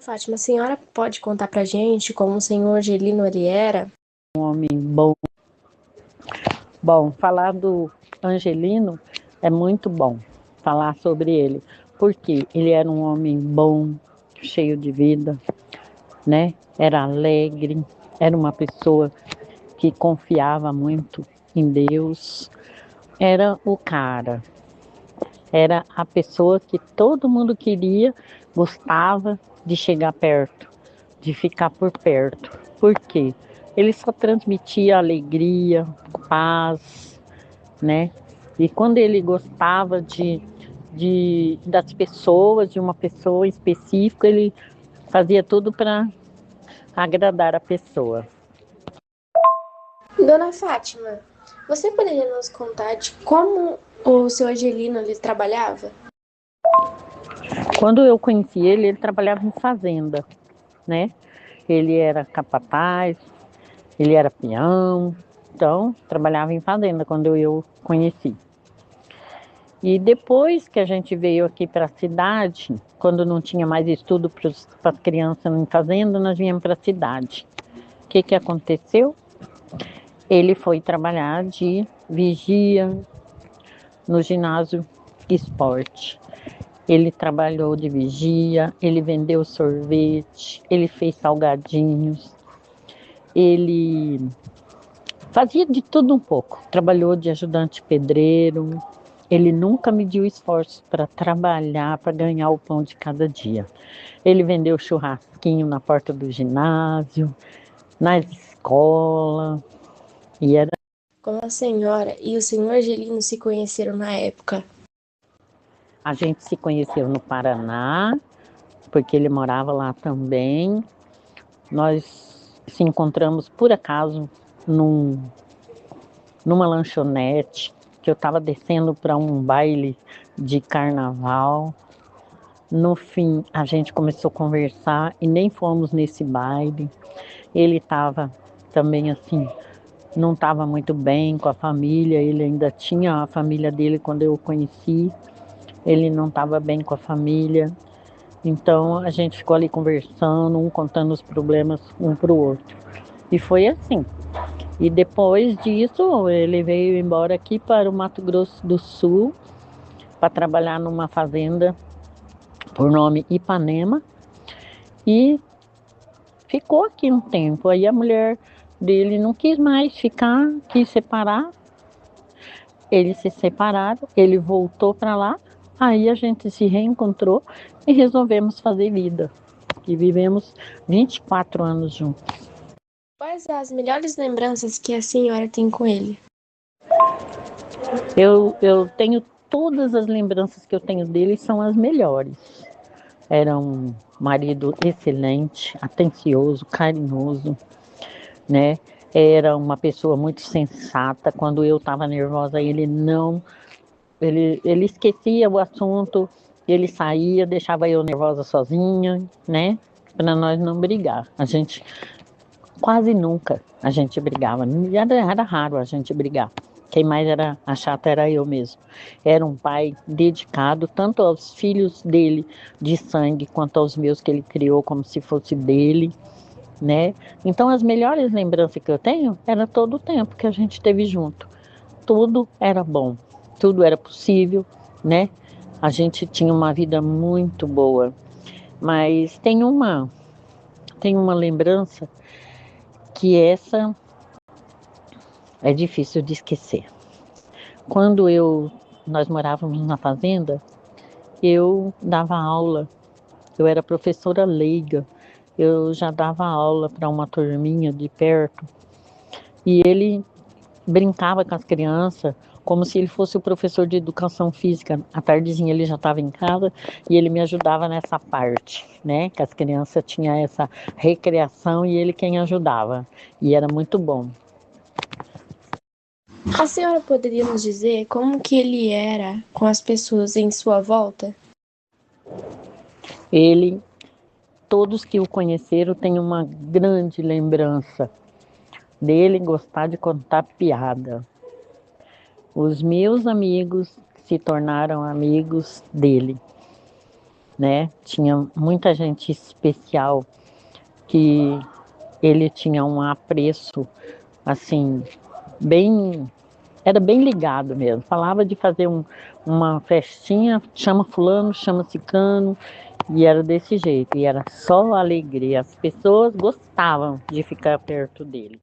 Dona Fátima, a senhora pode contar pra gente como o senhor Angelino ele era? Um homem bom. Bom, falar do Angelino é muito bom, falar sobre ele, porque ele era um homem bom, cheio de vida, né? Era alegre, era uma pessoa que confiava muito em Deus, era o cara, era a pessoa que todo mundo queria, gostava de chegar perto, de ficar por perto. Por quê? Ele só transmitia alegria, paz, né? E quando ele gostava das pessoas, de uma pessoa específica, ele fazia tudo para agradar a pessoa. Dona Fátima, você poderia nos contar de como o seu Angelino ele trabalhava? Quando eu conheci ele, ele trabalhava em fazenda, né? Ele era capataz, ele era peão, então trabalhava em fazenda quando eu conheci. E depois que a gente veio aqui para a cidade, quando não tinha mais estudo para as crianças em fazenda, nós viemos para a cidade. O que que aconteceu? Ele foi trabalhar de vigia no ginásio esporte. Ele trabalhou de vigia, ele vendeu sorvete, ele fez salgadinhos, ele fazia de tudo um pouco. Trabalhou de ajudante pedreiro. Ele nunca mediu esforço para trabalhar, para ganhar o pão de cada dia. Ele vendeu churrasquinho na porta do ginásio, na escola, e era. Como a senhora e o senhor Angelino se conheceram na época? A gente se conheceu no Paraná, porque ele morava lá também. Nós se encontramos por acaso numa lanchonete, que eu estava descendo para um baile de carnaval. No fim, a gente começou a conversar e nem fomos nesse baile. Ele estava também assim, não estava muito bem com a família, ele ainda tinha a família dele quando eu o conheci. Ele não estava bem com a família. Então a gente ficou ali conversando, um contando os problemas um para o outro. E foi assim. E depois disso, ele veio embora aqui para o Mato Grosso do Sul para trabalhar numa fazenda por nome Ipanema e ficou aqui um tempo. Aí a mulher dele não quis mais ficar, quis separar. Eles se separaram, ele voltou para lá. Aí a gente se reencontrou e resolvemos fazer vida. E vivemos 24 anos juntos. Quais as melhores lembranças que a senhora tem com ele? Eu tenho todas as lembranças que eu tenho dele são as melhores. Era um marido excelente, atencioso, carinhoso, né? Era uma pessoa muito sensata. Quando eu estava nervosa, ele não, ele esquecia o assunto, ele saía, deixava eu nervosa sozinha, né? Para nós não brigar. A gente quase nunca a gente brigava. Era raro a gente brigar. Quem mais era a chata era eu mesmo. Era um pai dedicado tanto aos filhos dele de sangue quanto aos meus que ele criou como se fosse dele, né? Então as melhores lembranças que eu tenho era todo o tempo que a gente teve junto. Tudo era bom, tudo era possível, né? A gente tinha uma vida muito boa, mas tem uma lembrança que essa é difícil de esquecer. Quando nós morávamos na fazenda, eu dava aula, eu era professora leiga, eu já dava aula para uma turminha de perto, e ele brincava com as crianças como se ele fosse o professor de educação física. À tardezinha ele já estava em casa e ele me ajudava nessa parte, né? Que as crianças tinham essa recreação e ele quem ajudava. E era muito bom. A senhora poderia nos dizer como que ele era com as pessoas em sua volta? Ele, todos que o conheceram têm uma grande lembrança dele gostar de contar piada. Os meus amigos se tornaram amigos dele. né? Tinha muita gente especial que ele tinha um apreço, assim, bem, era bem ligado mesmo. Falava de fazer uma festinha, chama fulano, chama cicano, e era desse jeito, e era só alegria. As pessoas gostavam de ficar perto dele.